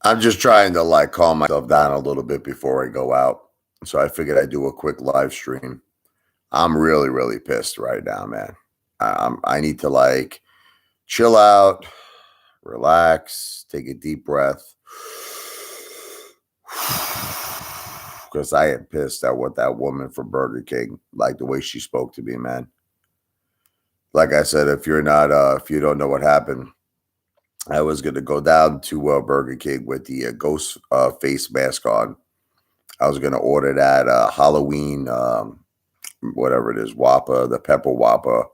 I'm just trying to like calm myself down a little bit before I go out. So I figured I'd do a quick live stream. I'm really, really pissed right now, man. I need to like chill out, relax, take a deep breath. Because I am pissed at what that woman from Burger King, like the way she spoke to me, man. Like I said, if you don't know what happened, I was gonna go down to Burger King with the ghost face mask on. I was gonna order that Halloween, whatever it is, Whopper, the pepper Whopper,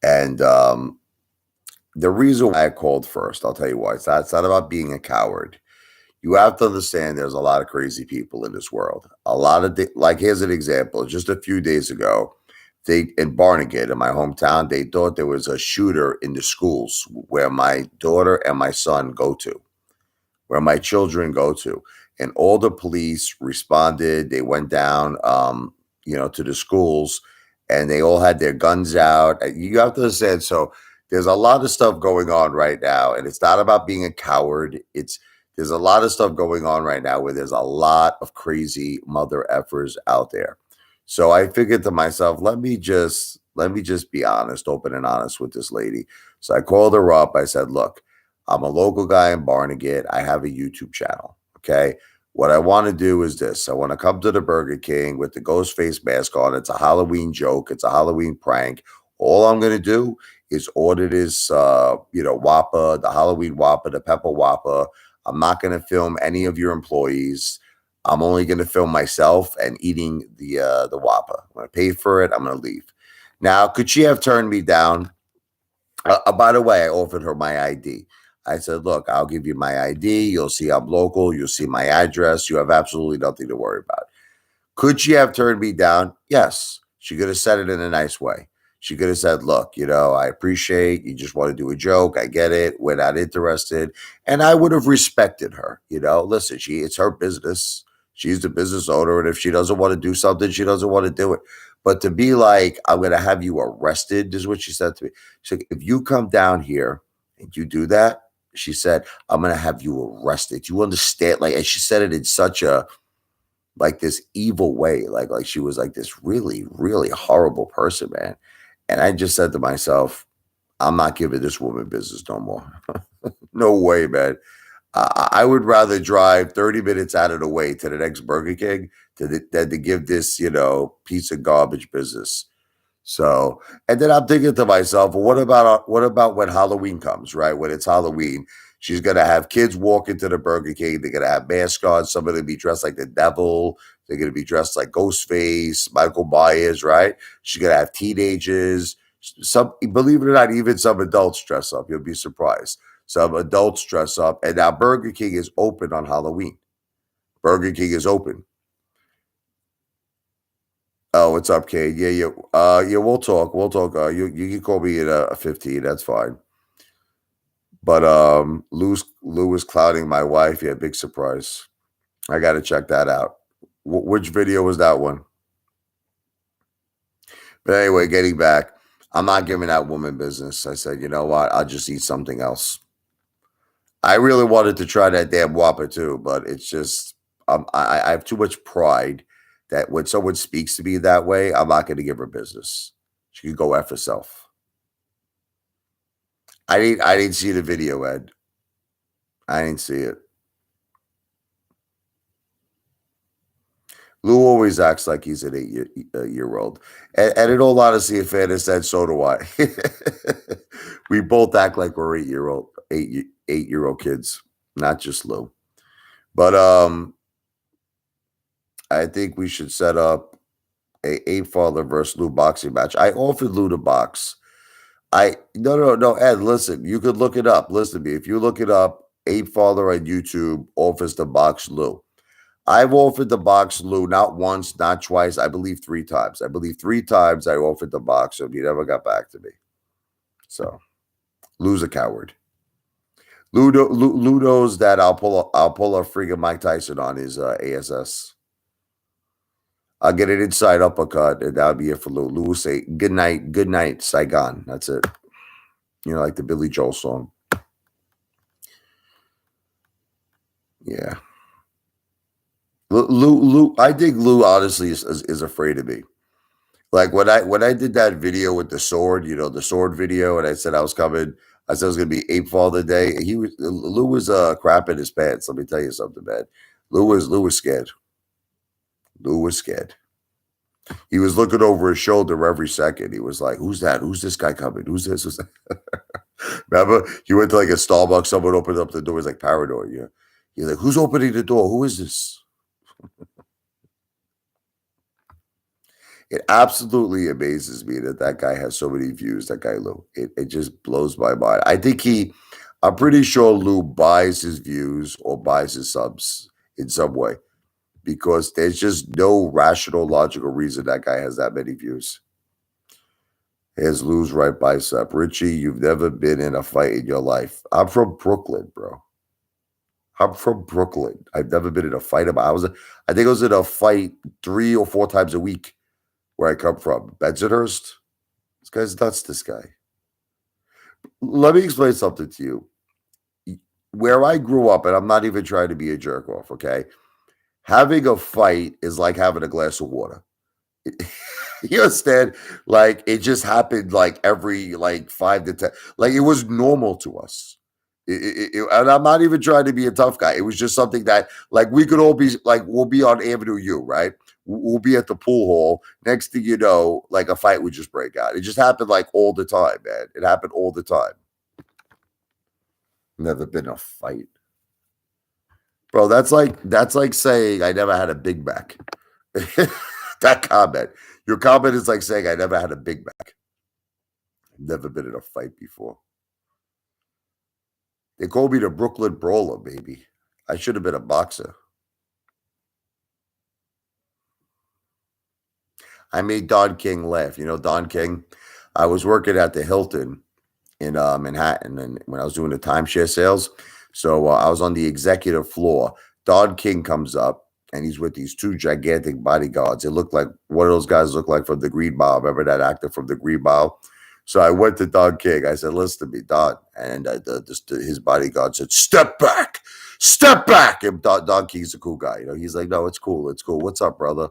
and the reason why I called first, I'll tell you why. It's not about being a coward. You have to understand there's a lot of crazy people in this world. A lot of like here's an example. Just a few days ago, they in Barnegat in my hometown, they thought there was a shooter in the schools where my daughter and my son go to, where my children go to. And all the police responded. They went down to the schools and they all had their guns out. You have to understand, so there's a lot of stuff going on right now, and it's not about being a coward. There's a lot of stuff going on right now where there's a lot of crazy mother effers out there. So I figured to myself, let me just be honest, open and honest with this lady. So I called her up. I said, look, I'm a local guy in Barnegat. I have a YouTube channel. Okay. What I want to do is this. I want to come to the Burger King with the ghost face mask on. It's a Halloween joke. It's a Halloween prank. All I'm going to do is order this, Whopper, the Halloween Whopper, the Pepper Whopper. I'm not going to film any of your employees. I'm only going to film myself and eating the Whopper. I'm going to pay for it. I'm going to leave. Now, could she have turned me down? By the way, I offered her my ID. I said, look, I'll give you my ID. You'll see I'm local. You'll see my address. You have absolutely nothing to worry about. Could she have turned me down? Yes. She could have said it in a nice way. She could have said, look, I appreciate you just want to do a joke. I get it. We're not interested. And I would have respected her. Listen, it's her business. She's the business owner. And if she doesn't want to do something, she doesn't want to do it. But to be like, I'm going to have you arrested, is what she said to me. She said, if you come down here and you do that, she said, I'm going to have you arrested. You understand? Like, and she said it in such a, like this evil way, like she was like this really, really horrible person, man. And I just said to myself, I'm not giving this woman business no more. No way, man. I would rather drive 30 minutes out of the way to the next Burger King than to give this, piece of garbage business. So, and then I'm thinking to myself, well, what about when Halloween comes, right? When it's Halloween, she's gonna have kids walk into the Burger King. They're gonna have masks on. Some are gonna be dressed like the devil. They're gonna be dressed like Ghostface, Michael Myers, right? She's gonna have teenagers. Some, believe it or not, even some adults dress up. You'll be surprised. Some adults dress up, and now Burger King is open on Halloween. Burger King is open. Oh, what's up, Kate? Yeah, yeah. Yeah, we'll talk. We'll talk. You can call me at 15. That's fine. But Lou was clouding my wife. Yeah, big surprise. I got to check that out. Which video was that one? But anyway, getting back, I'm not giving that woman business. I said, you know what? I'll just eat something else. I really wanted to try that damn Whopper too, but it's just I have too much pride that when someone speaks to me that way, I'm not going to give her business. She could go F herself. I didn't see the video, Ed. I didn't see it. Lou always acts like he's an year old, and in all honesty, in fairness, said so do I. We both act like we're 8-year old kids, not just Lou. But I think we should set up a Apefather versus Lou boxing match. I offered Lou to box. No, Ed, listen, you could look it up. Listen to me. If you look it up, Apefather on YouTube offers to box Lou. I've offered to box Lou not once, not twice, I believe 3 times. I believe 3 times I offered to box him. He never got back to me. So Lou's a coward. Lou knows that I'll pull a freaking Mike Tyson on his ASS. I'll get an inside uppercut, and that'll be it for Lou. Lou will say, good night, Saigon. That's it. Like the Billy Joel song. Yeah. Lou, I think Lou honestly is afraid of me. Like when I did that video with the sword, the sword video, and I said I was coming, I said it was gonna be Apefather Day. Lou was crapping his pants. Let me tell you something, man. Lou was scared. Lou was scared. He was looking over his shoulder every second. He was like, "Who's that? Who's this guy coming? Who's this?" Who's that? Remember, he went to like a Starbucks. Someone opened up the door. He's like paranoid. Yeah, he's like, "Who's opening the door? Who is this?" It absolutely amazes me that that guy has so many views. That guy Lou. It just blows my mind. I'm pretty sure Lou buys his views or buys his subs in some way because there's just no rational, logical reason that guy has that many views. Here's Lou's right bicep. Richie, you've never been in a fight in your life. I'm from Brooklyn, bro. I'm from Brooklyn. I've never been in a fight. I think I was in a fight 3 or 4 times a week where I come from. Bensonhurst. This guy's nuts, this guy. Let me explain something to you. Where I grew up, and I'm not even trying to be a jerk off, okay? Having a fight is like having a glass of water. You understand? Like it just happened like every like 5 to 10. Like it was normal to us. And I'm not even trying to be a tough guy. It was just something that like we could all be like we'll be on Avenue U, right? We'll be at the pool hall. Next thing you know, like a fight would just break out. It just happened like all the time, man. It happened all the time. Never been a fight. Bro, that's like saying I never had a Big Mac. That comment. Your comment is like saying I never had a Big Mac. Never been in a fight before. They called me the Brooklyn Brawler, baby. I should have been a boxer. I made Don King laugh. You know, Don King. I was working at the Hilton in Manhattan, and when I was doing the timeshare sales, so I was on the executive floor. Don King comes up, and he's with these two gigantic bodyguards. It looked like one of those guys looked like from the Green Mile. Remember that actor from the Green Mile? So I went to Don King. I said, "Listen to me, Don," and his bodyguard said, "Step back, step back." And Don King's a cool guy. He's like, "No, it's cool, it's cool. What's up, brother?"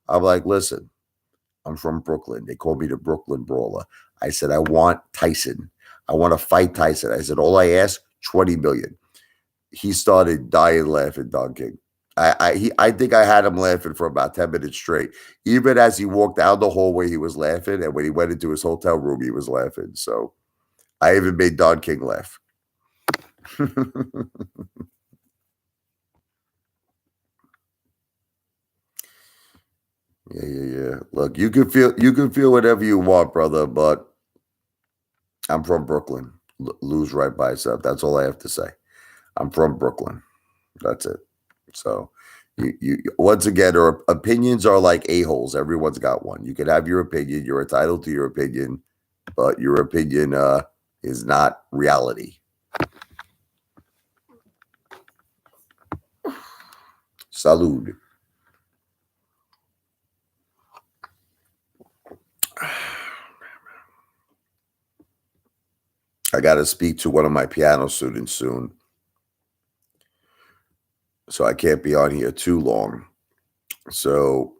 I'm like, "Listen, I'm from Brooklyn. They call me the Brooklyn Brawler." I said, "I want Tyson. I want to fight Tyson." I said, "All I ask, 20 million." He started dying laughing, Don King. I think I had him laughing for about 10 minutes straight. Even as he walked down the hallway, he was laughing. And when he went into his hotel room, he was laughing. So I even made Don King laugh. Yeah. Look, you can feel whatever you want, brother, but I'm from Brooklyn. Lose right bicep. That's all I have to say. I'm from Brooklyn. That's it. So you once again, our opinions are like a-holes. Everyone's got one. You can have your opinion. You're entitled to your opinion, but your opinion is not reality. Salud. I got to speak to one of my piano students soon, so I can't be on here too long. So,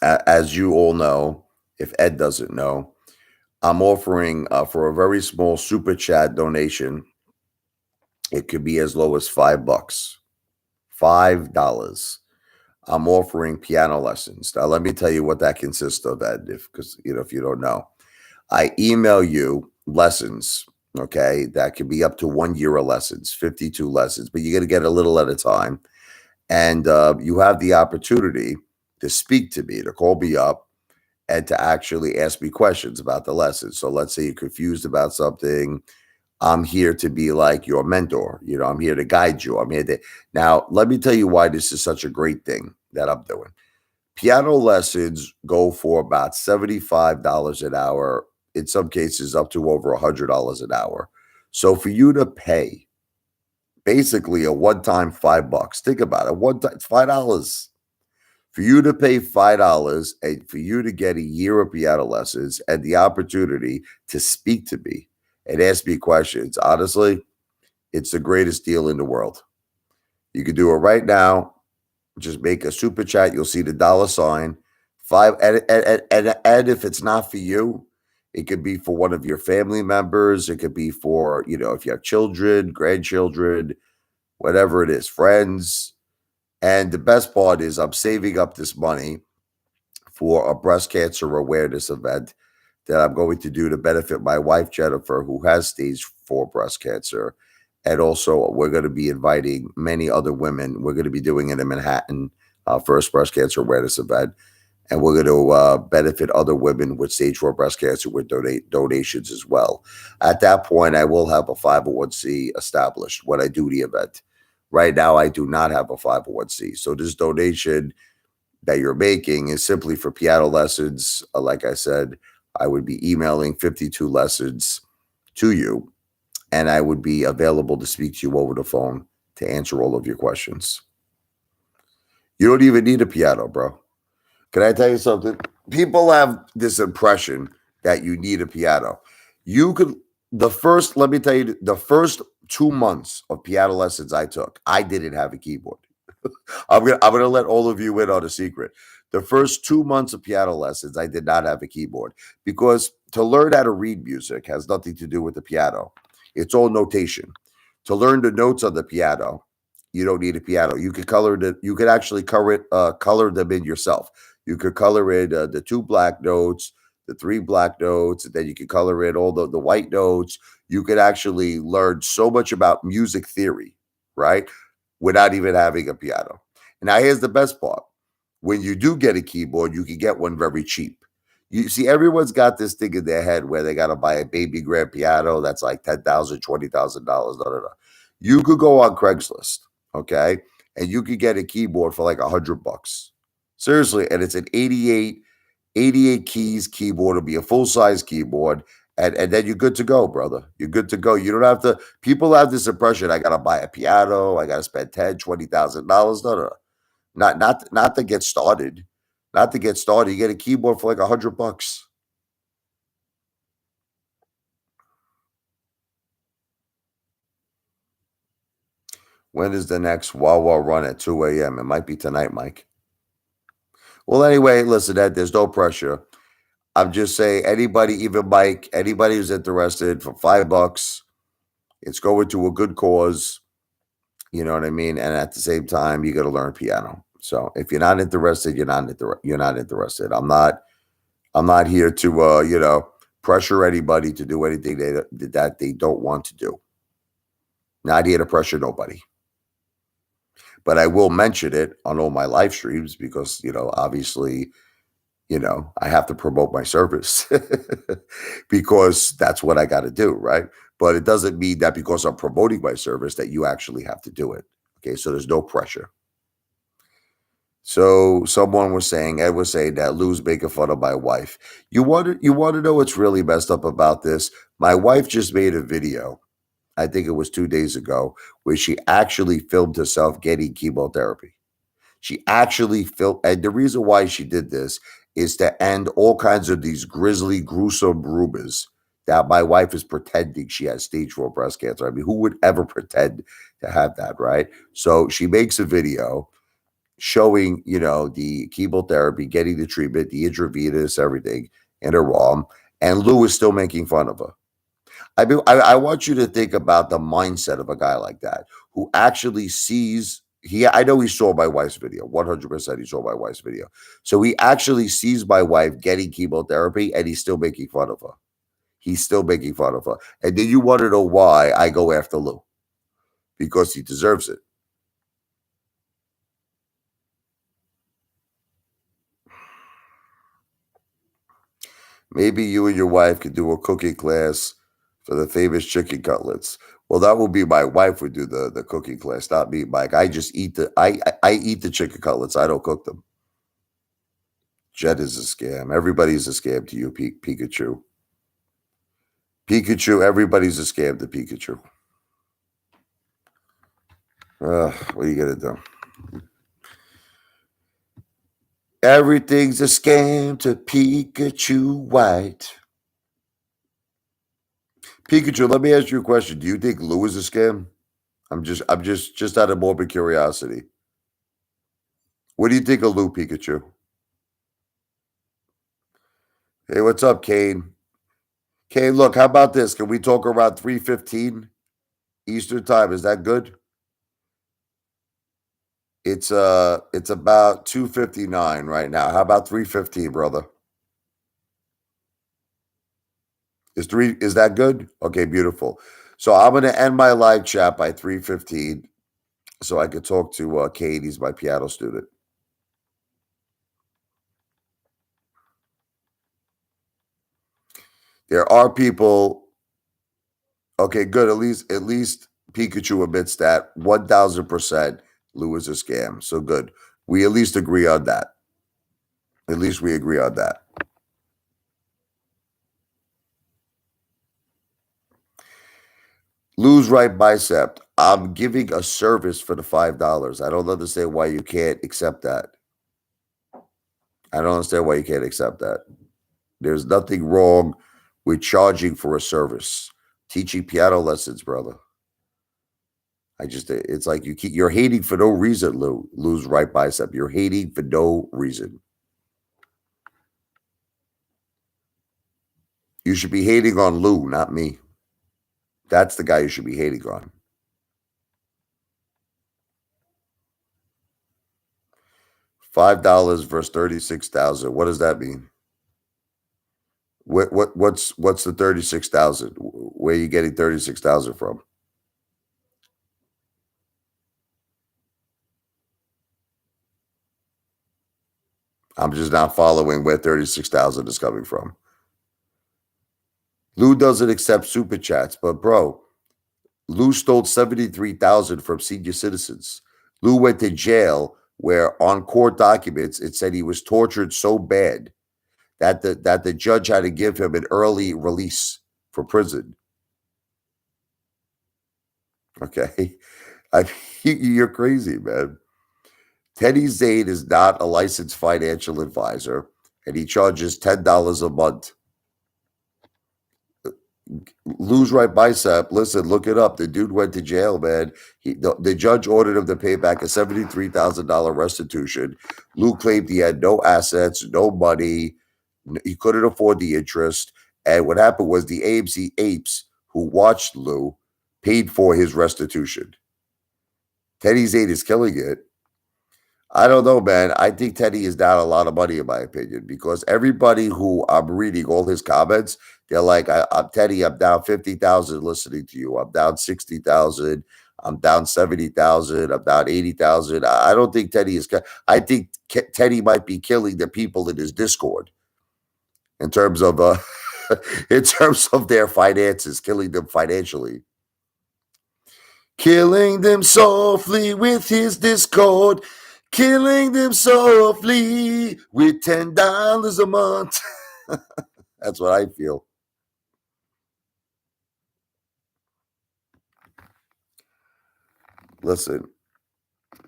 as you all know, if Ed doesn't know, I'm offering for a very small super chat donation. It could be as low as $5. $5. I'm offering piano lessons. Now, let me tell you what that consists of, Ed, because if you don't know. I email you lessons, okay, that could be up to 1 year of lessons, 52 lessons, but you got to get a little at a time. And you have the opportunity to speak to me, to call me up and to actually ask me questions about the lessons. So let's say you're confused about something. I'm here to be like your mentor. I'm here to guide you. Now, let me tell you why this is such a great thing that I'm doing. Piano lessons go for about $75 an hour, in some cases up to over $100 an hour. So for you to pay basically a one-time $5, think about it, one time, it's $5. For you to pay $5 and for you to get a year of piano lessons and the opportunity to speak to me and ask me questions, honestly, it's the greatest deal in the world. You could do it right now. Just make a super chat. You'll see the dollar sign. Five and if it's not for you, it could be for one of your family members. It could be for, if you have children, grandchildren, whatever it is, friends. And the best part is I'm saving up this money for a breast cancer awareness event that I'm going to do to benefit my wife, Jennifer, who has stage 4 breast cancer. And also, we're going to be inviting many other women. We're going to be doing it in Manhattan, first breast cancer awareness event. And we're going to benefit other women with stage 4 breast cancer with donations as well. At that point, I will have a 501c established when I do the event. Right now, I do not have a 501c. So this donation that you're making is simply for piano lessons. Like I said, I would be emailing 52 lessons to you, and I would be available to speak to you over the phone to answer all of your questions. You don't even need a piano, bro. Can I tell you something? People have this impression that you need a piano. You could, let me tell you, the first 2 months of piano lessons I took, I didn't have a keyboard. I'm gonna let all of you in on a secret. The first 2 months of piano lessons, I did not have a keyboard because to learn how to read music has nothing to do with the piano. It's all notation. To learn the notes on the piano, you don't need a piano. You could color it. You could actually color them in yourself. You could color in the 2 black notes, the 3 black notes, and then you could color in all the white notes. You could actually learn so much about music theory, right? Without even having a piano. Now, here's the best part. When you do get a keyboard, you can get one very cheap. You see, everyone's got this thing in their head where they got to buy a baby grand piano that's like $10,000, $20,000. No, no, no. You could go on Craigslist, okay, and you could get a keyboard for like $100. Seriously, and it's an 88 keys keyboard. It'll be a full size keyboard, and then you're good to go, brother. You're good to go. You don't have to. People have this impression I gotta buy a piano. I gotta spend $10,000, $20,000. No, no, no. Not to get started. Not to get started. You get a keyboard for like $100. When is the next Wawa run at 2 a.m.? It might be tonight, Mike. Well, anyway, listen, Ed, there's no pressure. I'm just saying, anybody, even Mike, anybody who's interested for $5, it's going to a good cause. You know what I mean? And at the same time, you got to learn piano. So if you're not interested, you're not interested. I'm not here to pressure anybody to do anything that they don't want to do. Not here to pressure nobody. But I will mention it on all my live streams because, obviously, I have to promote my service because that's what I got to do, right? But it doesn't mean that because I'm promoting my service that you actually have to do it. Okay, so there's no pressure. So Ed was saying that Lou's making fun of my wife. You want to know what's really messed up about this? My wife just made a video, I think it was 2 days ago, where she actually filmed herself getting chemotherapy. She actually filmed, and the reason why she did this is to end all kinds of these grisly, gruesome rumors that my wife is pretending she has stage 4 breast cancer. I mean, who would ever pretend to have that, right? So she makes a video showing, the chemotherapy, getting the treatment, the intravenous, everything in her arm, and Lou is still making fun of her. I want you to think about the mindset of a guy like that who actually sees. I know he saw my wife's video. 100% he saw my wife's video. So he actually sees my wife getting chemotherapy, and he's still making fun of her. He's still making fun of her. And then you want to know why I go after Lou? Because he deserves it. Maybe you and your wife could do a cooking class for the famous chicken cutlets. Well, that will be my wife would do the cooking class, not me, Mike. I just eat I eat the chicken cutlets. I don't cook them. Jet is a scam. Everybody's a scam to you, Pikachu. Pikachu, everybody's a scam to Pikachu. What are you gonna do? Everything's a scam to Pikachu White. Pikachu, let me ask you a question. Do you think Lou is a scam? I'm just out of morbid curiosity. What do you think of Lou Pikachu? Hey, what's up, Kane? Kane, look, how about this? Can we talk around 3:15 Eastern time? Is that good? It's about 2:59 right now. How about 3:15, brother? Is that good? Okay, beautiful. So I'm gonna end my live chat by 3:15 so I could talk to Kate. He's my piano student. There are people. Okay, good. At least Pikachu admits that 1,000% Lou is a scam. So good. We at least agree on that. At least we agree on that. Lou's right bicep. I'm giving a service for the $5. I don't understand why you can't accept that. I don't understand why you can't accept that. There's nothing wrong with charging for a service. Teaching piano lessons, brother. It's like you're hating for no reason, Lou. Lou's right bicep. You're hating for no reason. You should be hating on Lou, not me. That's the guy you should be hating on. $5 versus 36,000. What does that mean? What's the 36,000? Where are you getting 36,000 from? I'm just not following where 36,000 is coming from. Lou doesn't accept super chats, but bro, Lou stole 73,000 from senior citizens. Lou went to jail where on court documents it said he was tortured so bad that the judge had to give him an early release from prison. Okay. You're crazy, man. Teddy Zane is not a licensed financial advisor, and he charges $10 a month. Lose right bicep. Listen, look it up. The dude went to jail, man. The judge ordered him to pay back a $73,000 restitution. Lou claimed he had no assets, no money. He couldn't afford the interest. And what happened was the AMC apes who watched Lou paid for his restitution. Teddy Zane is killing it. I don't know, man. I think Teddy is down a lot of money, in my opinion, because everybody who I'm reading all his comments, they're like, I'm Teddy, I'm down 50,000 listening to you. I'm down 60,000. I'm down 70,000. I'm down 80,000. I don't think Teddy is. I think Teddy might be killing the people in his Discord in terms of in terms of their finances, killing them financially. Killing them softly with his Discord. Killing them softly with $10 a month. That's what I feel. Listen,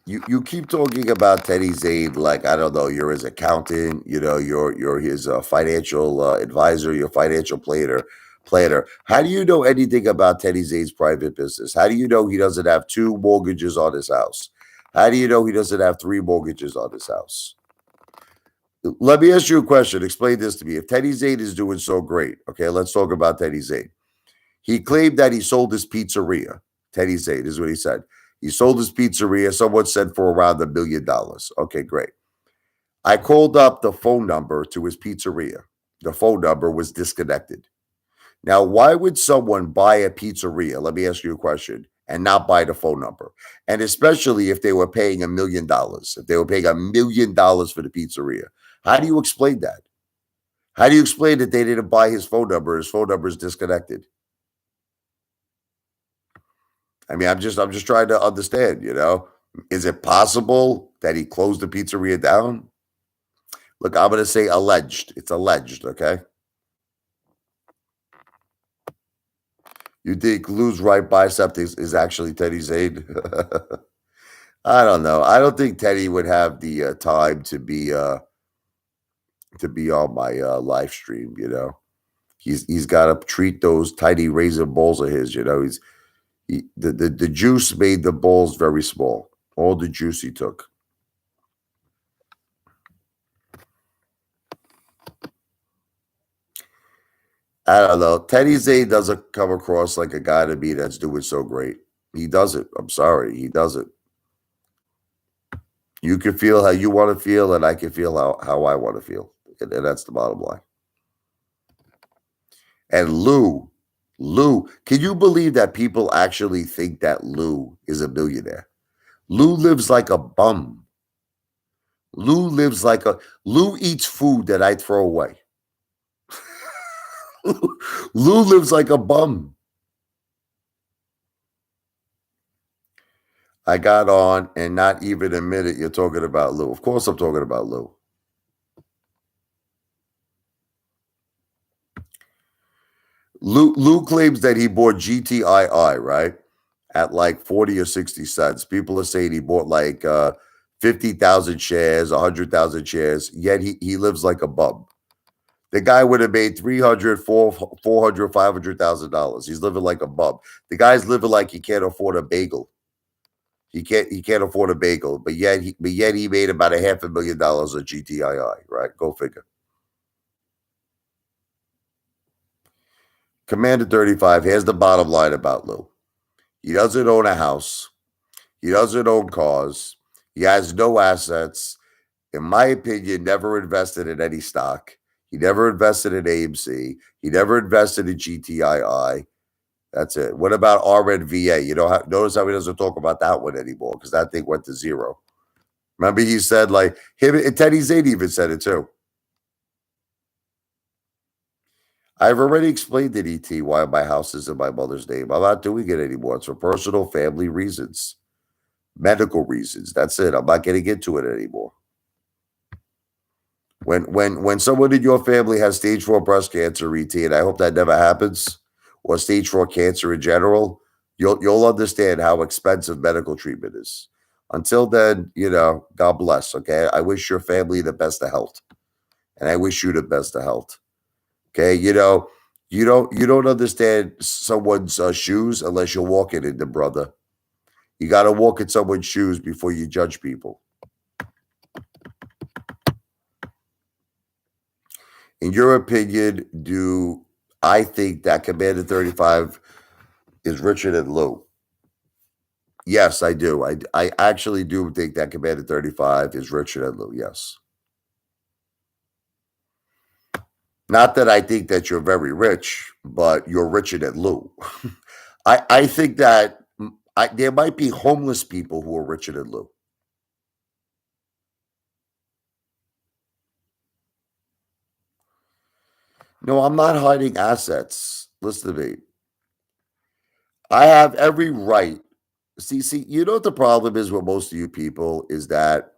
you keep talking about Teddy Zane like I don't know. You're his accountant. You know, you're his financial advisor. Your financial planner. Planner. How do you know anything about Teddy Zane's private business? How do you know he doesn't have 2 mortgages on his house? How do you know he doesn't have 3 mortgages on his house? Let me ask you a question. Explain this to me. If Teddy Zane is doing so great, okay, let's talk about Teddy Zane. He claimed that he sold his pizzeria. Teddy Zane is what he said. He sold his pizzeria. Someone said for around $1 million. Okay, great. I called up the phone number to his pizzeria. The phone number was disconnected. Now, why would someone buy a pizzeria? Let me ask you a question and not buy the phone number. And especially if they were paying $1 million, if they were paying $1 million for the pizzeria. How do you explain that? How do you explain that they didn't buy his phone number? His phone number is disconnected. I mean, I'm just trying to understand, you know. Is it possible that he closed the pizzeria down? Look, I'm gonna say alleged. It's alleged, okay? You think Lou's right bicep is actually Teddy Zane? I don't know. I don't think Teddy would have the time to be on my live stream, you know. He's got to treat those tiny raisin balls of his, you know. The juice made the balls very small. All the juice he took. I don't know. Teddy Zay doesn't come across like a guy to me that's doing so great. He doesn't. I'm sorry. He doesn't. You can feel how you want to feel, and I can feel how I want to feel. And that's the bottom line. And Lou, can you believe that people actually think that Lou is a millionaire? Lou lives like a bum. Lou eats food that I throw away. Lou lives like a bum. I got on and not even a minute you're talking about Lou. Of course I'm talking about Lou. Lou claims that he bought GTII, right? At like 40 or 60 cents. People are saying he bought like 50,000 shares, 100,000 shares, yet he lives like a bum. The guy would have made $300, $400, $500,000. He's living like a bum. The guy's living like he can't afford a bagel. He can't afford a bagel, but yet he made about $500,000 of GTII, right? Go figure. Commander 35, here's the bottom line about Lou. He doesn't own a house. He doesn't own cars. He has no assets. In my opinion, never invested in any stock. He never invested in AMC. He never invested in GTII. That's it. What about RNVA? Notice how he doesn't talk about that one anymore because that thing went to zero. Remember, he said like him and Teddy Zane even said it too. I've already explained to ET why my house is in my mother's name. I'm not doing it anymore. It's for personal family reasons, medical reasons. That's it. I'm not getting into it anymore. When someone in your family has stage 4 breast cancer, ET, and I hope that never happens, or stage 4 cancer in general, you'll understand how expensive medical treatment is. Until then, God bless. Okay, I wish your family the best of health, and I wish you the best of health. Okay, you don't understand someone's shoes unless you're walking in them, brother. You got to walk in someone's shoes before you judge people. In your opinion, do I think that Commander 35 is richer than Lou? Yes, I do. I actually do think that Commander 35 is richer than Lou. Yes. Not that I think that you're very rich, but you're richer than Lou. I think that there might be homeless people who are richer than Lou. No, I'm not hiding assets. Listen to me. I have every right. See, you know what the problem is with most of you people is that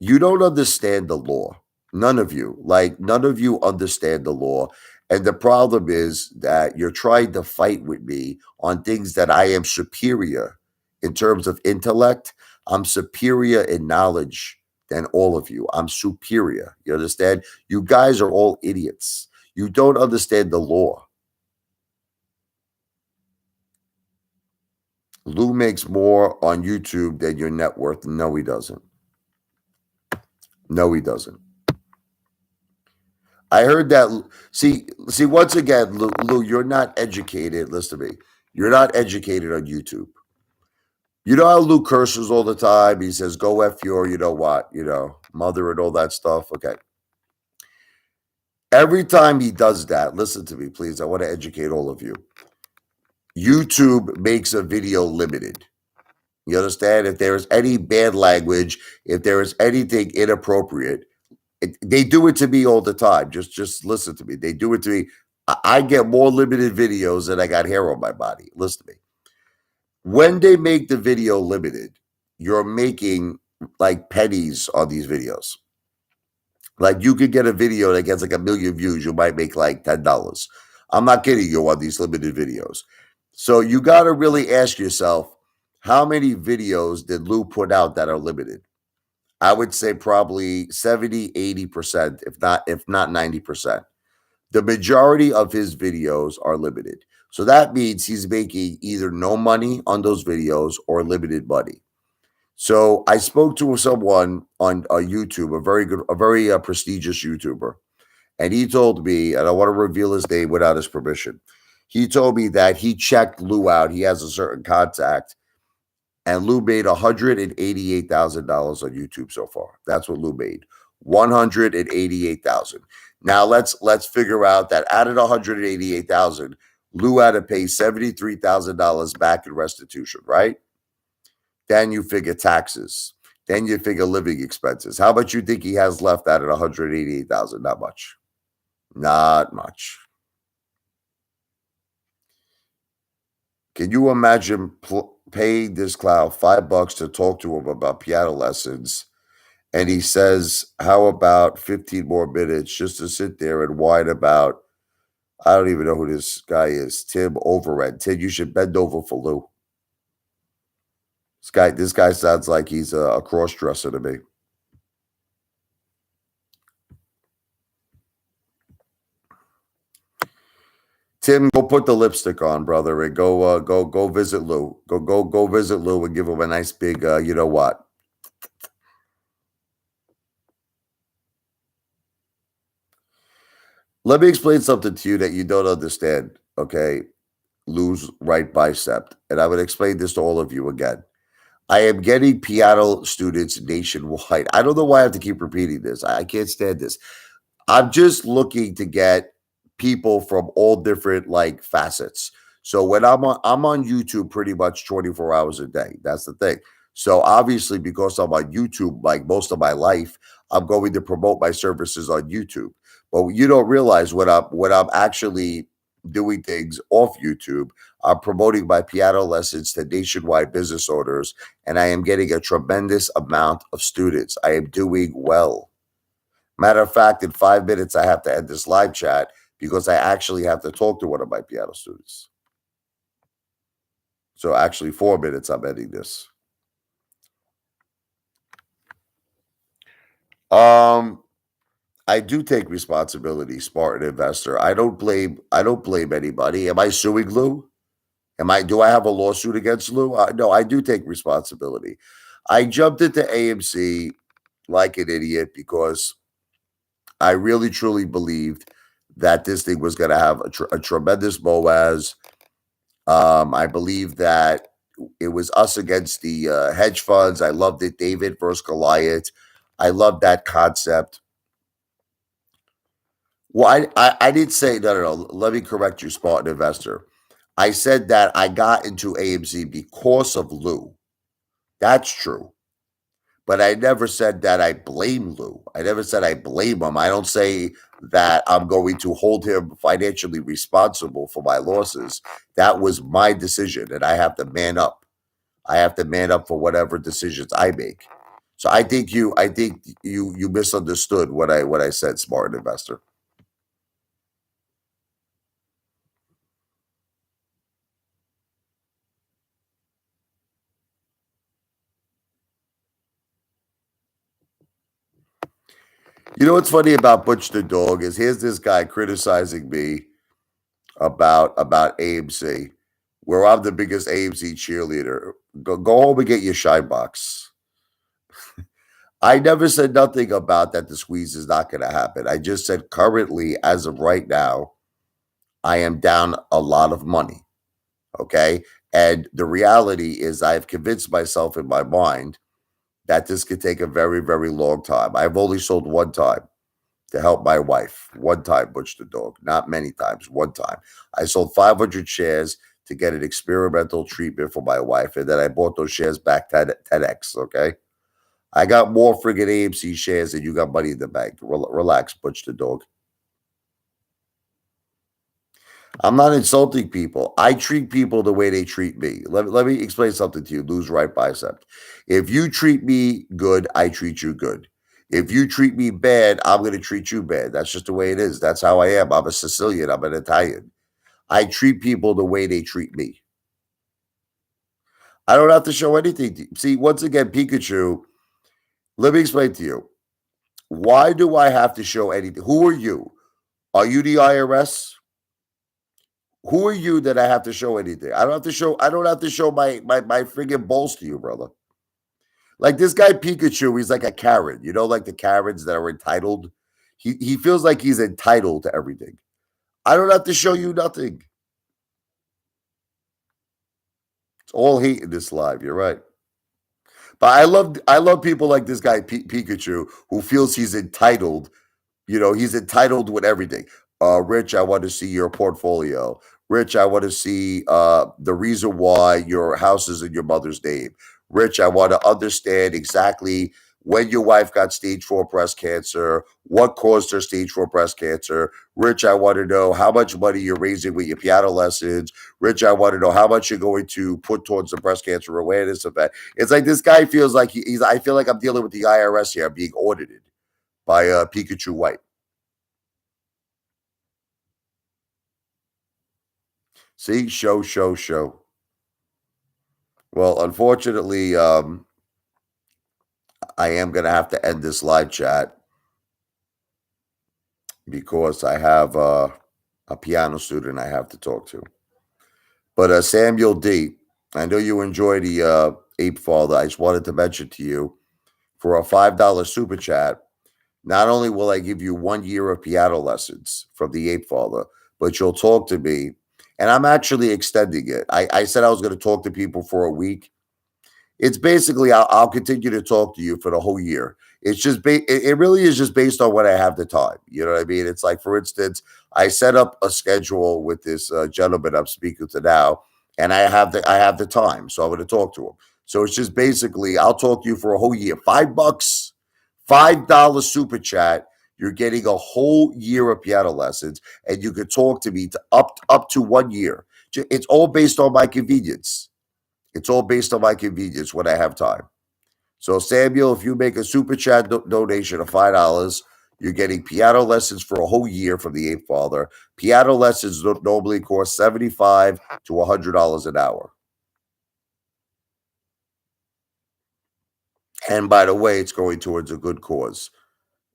you don't understand the law. None of you. Like, none of you understand the law. And the problem is that you're trying to fight with me on things that I am superior in terms of intellect. I'm superior in knowledge than all of you. I'm superior. You understand? You guys are all idiots. You don't understand the law. Lou makes more on YouTube than your net worth. No, he doesn't. No, he doesn't. I heard that. See, once again, Lou, you're not educated. Listen to me. You're not educated on YouTube. You know how Lou curses all the time? He says, go F your, mother and all that stuff. Okay. Every time he does that, listen to me, please. I want to educate all of you. YouTube makes a video limited. You understand? If there is any bad language, if there is anything inappropriate, they do it to me all the time. Just listen to me. They do it to me. I get more limited videos than I got hair on my body. Listen to me. When they make the video limited, you're making like pennies on these videos. Like you could get a video that gets like 1 million views. You might make like $10. I'm not kidding you on these limited videos. So you got to really ask yourself, how many videos did Lou put out that are limited? I would say probably 70, 80%, if not 90%. The majority of his videos are limited. So that means he's making either no money on those videos or limited money. So I spoke to someone on YouTube, a very prestigious YouTuber, and he told me, and I want to reveal his name without his permission. He told me that he checked Lou out. He has a certain contact, and Lou made $188,000 on YouTube so far. That's what Lou made. 188,000. Now let's figure out that out of 188,000, Lou had to pay $73,000 back in restitution, right? Then you figure taxes. Then you figure living expenses. How much you think he has left out of 188,000? Not much. Not much. Can you imagine paying this clown $5 to talk to him about piano lessons? And he says, how about 15 more minutes just to sit there and whine about, I don't even know who this guy is, Tim Overend. Tim, you should bend over for Lou. This guy sounds like he's a cross dresser to me. Tim, go put the lipstick on, brother, and go visit Lou. Go visit Lou and give him a nice big you know what. Let me explain something to you that you don't understand, okay? Lou's right bicep. And I would explain this to all of you again. I am getting piano students nationwide. I don't know why I have to keep repeating this. I can't stand this. I'm just looking to get people from all different like facets. So when I'm on YouTube pretty much 24 hours a day. That's the thing. So obviously, because I'm on YouTube like most of my life, I'm going to promote my services on YouTube. But you don't realize when I'm actually doing things off YouTube, I'm promoting my piano lessons to nationwide business owners, and I am getting a tremendous amount of students. I am doing well. Matter of fact, in 5 minutes, I have to end this live chat because I actually have to talk to one of my piano students. So actually, 4 minutes, I'm ending this. I do take responsibility, smart investor. I don't blame anybody. Am I suing Lou? Do I have a lawsuit against Lou? No, I do take responsibility. I jumped into AMC like an idiot because I really truly believed that this thing was going to have a tremendous Boaz. I believe that it was us against the hedge funds. I loved it. David versus Goliath. I love that concept. Well, I didn't say no. Let me correct you, Spartan investor. I said that I got into AMC because of Lou. That's true. But I never said that I blame Lou. I never said I blame him. I don't say that I'm going to hold him financially responsible for my losses. That was my decision, and I have to man up. I have to man up for whatever decisions I make. So I think you misunderstood what I said, smart investor. You know what's funny about Butch the Dog is here's this guy criticizing me about AMC, where I'm the biggest AMC cheerleader. Go home and get your shine box. I never said nothing about that the squeeze is not going to happen. I just said currently, as of right now, I am down a lot of money. Okay. And the reality is, I've convinced myself in my mind that this could take a very, very long time. I've only sold one time to help my wife. One time, Butch the Dog, not many times, one time. I sold 500 shares to get an experimental treatment for my wife, and then I bought those shares back 10x. Okay. I got more friggin' AMC shares than you got money in the bank. Relax, Butch the Dog. I'm not insulting people. I treat people the way they treat me. Let me explain something to you. Lose right bicep. If you treat me good, I treat you good. If you treat me bad, I'm going to treat you bad. That's just the way it is. That's how I am. I'm a Sicilian. I'm an Italian. I treat people the way they treat me. I don't have to show anything. See, once again, Pikachu, let me explain to you. Why do I have to show anything? Who are you? Are you the IRS? Who are you that I have to show anything? I don't have to show my friggin' balls to you, brother. Like this guy Pikachu, he's like a Karen, you know, like the Karens that are entitled. He feels like he's entitled to everything. I don't have to show you nothing. It's all hate in this live. You're right. But I love people like this guy Pikachu who feels he's entitled. You know, he's entitled with everything. Rich, I want to see your portfolio. Rich, I want to see the reason why your house is in your mother's name. Rich, I want to understand exactly when your wife got stage 4 breast cancer, what caused her stage 4 breast cancer. Rich, I want to know how much money you're raising with your piano lessons. Rich, I want to know how much you're going to put towards the breast cancer awareness event. It's like this guy feels like I feel like I'm dealing with the IRS here. I'm being audited by Pikachu White. See, show. Well, unfortunately, I am going to have to end this live chat because I have a piano student I have to talk to. But Samuel D, I know you enjoy the Ape Father. I just wanted to mention to you for a $5 super chat. Not only will I give you 1 year of piano lessons from the Ape Father, but you'll talk to me. And I'm actually extending it. I said I was going to talk to people for a week. It's basically I'll continue to talk to you for the whole year. It's just it really is just based on when I have the time. You know what I mean? It's like, for instance, I set up a schedule with this gentleman I'm speaking to now, and I have the time, so I'm going to talk to him. So it's just basically I'll talk to you for a whole year. $5, $5 super chat. You're getting a whole year of piano lessons, and you could talk to me to up to 1 year. It's all based on my convenience. It's all based on my convenience when I have time. So, Samuel, if you make a super chat donation of $5, you're getting piano lessons for a whole year from the Ape Father. Piano lessons normally cost $75 to $100 an hour. And by the way, it's going towards a good cause.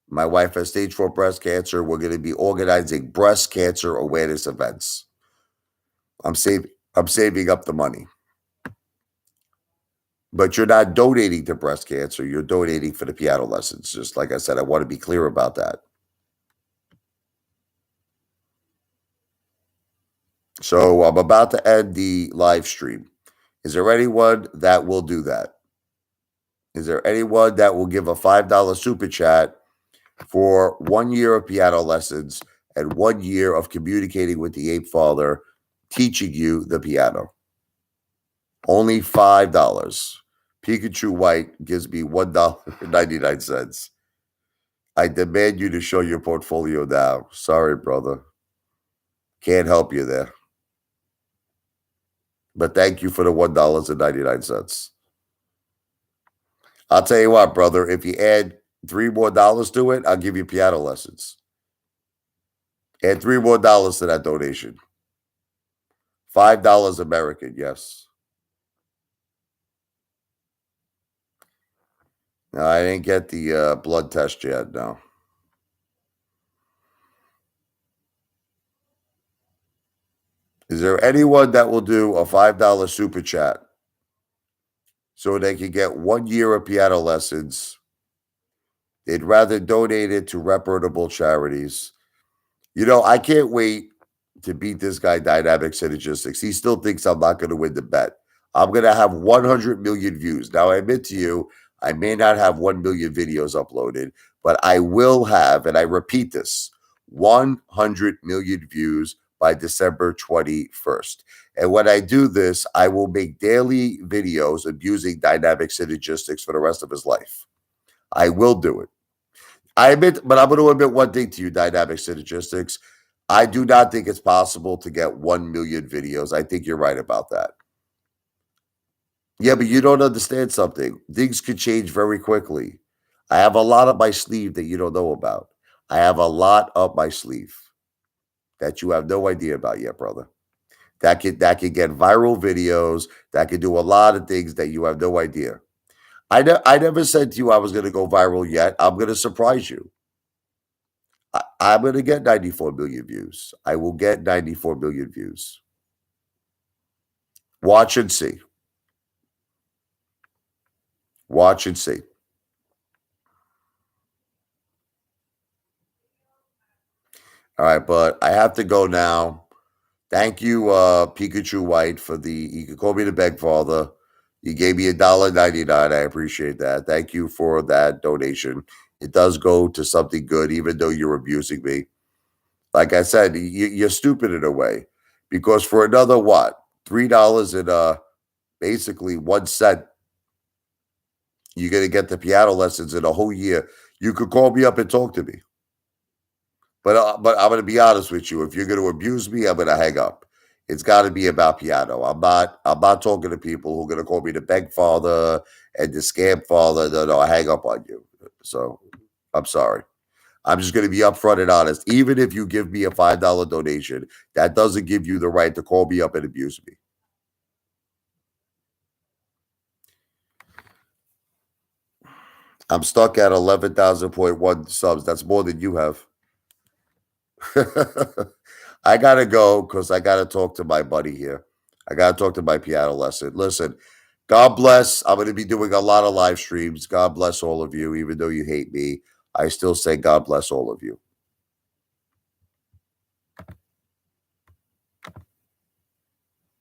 My wife has stage 4 breast cancer. We're going to be organizing breast cancer awareness events. I'm saving up the money. But you're not donating to breast cancer. You're donating for the piano lessons. Just like I said, I want to be clear about that. So I'm about to end the live stream. Is there anyone that will do that? Is there anyone that will give a $5 super chat for 1 year of piano lessons and 1 year of communicating with the Ape Father, teaching you the piano? Only $5. Pikachu White gives me $1.99. I demand you to show your portfolio now. Sorry, brother. Can't help you there. But thank you for the $1.99. I'll tell you what, brother. If you add $3 more to it, I'll give you piano lessons. Add $3 more to that donation. $5 American, yes. No, I didn't get the blood test yet. No. Is there anyone that will do a $5 super chat so they can get 1 year of piano lessons? They'd rather donate it to reputable charities. You know, I can't wait to beat this guy, Dynamic Synergistics. He still thinks I'm not going to win the bet. I'm going to have 100 million views. Now, I admit to you, I may not have 1 million videos uploaded, but I will have, and I repeat this, 100 million views by December 21st. And when I do this, I will make daily videos abusing Dynamic Synergistics for the rest of his life. I will do it. I admit, but I'm going to admit one thing to you, Dynamic Synergistics. I do not think it's possible to get 1 million videos. I think you're right about that. Yeah, but you don't understand something. Things could change very quickly. I have a lot up my sleeve that you don't know about. I have a lot up my sleeve that you have no idea about yet, brother. That could get viral videos. That could do a lot of things that you have no idea. I never said to you I was going to go viral yet. I'm going to surprise you. I'm going to get 94 million views. I will get 94 million views. Watch and see. Watch and see. All right, but I have to go now. Thank you, Pikachu White, for the. You can call me the Beg Father. You gave me $1.99. I appreciate that. Thank you for that donation. It does go to something good, even though you're abusing me. Like I said, you're stupid in a way, because for another what, $3 and basically 1 cent, you're gonna get the piano lessons in a whole year. You could call me up and talk to me. But I'm gonna be honest with you. If you're gonna abuse me, I'm gonna hang up. It's got to be about piano. I'm not talking to people who are gonna call me the Beg Father and the Scam Father. No, no, I hang up on you. So I'm sorry. I'm just gonna be upfront and honest. Even if you give me a $5 donation, that doesn't give you the right to call me up and abuse me. I'm stuck at 11,000.1 subs. That's more than you have. I gotta go because I gotta talk to my buddy here. I gotta talk to my piano lesson. Listen, God bless. I'm gonna be doing a lot of live streams. God bless all of you, even though you hate me. I still say God bless all of you.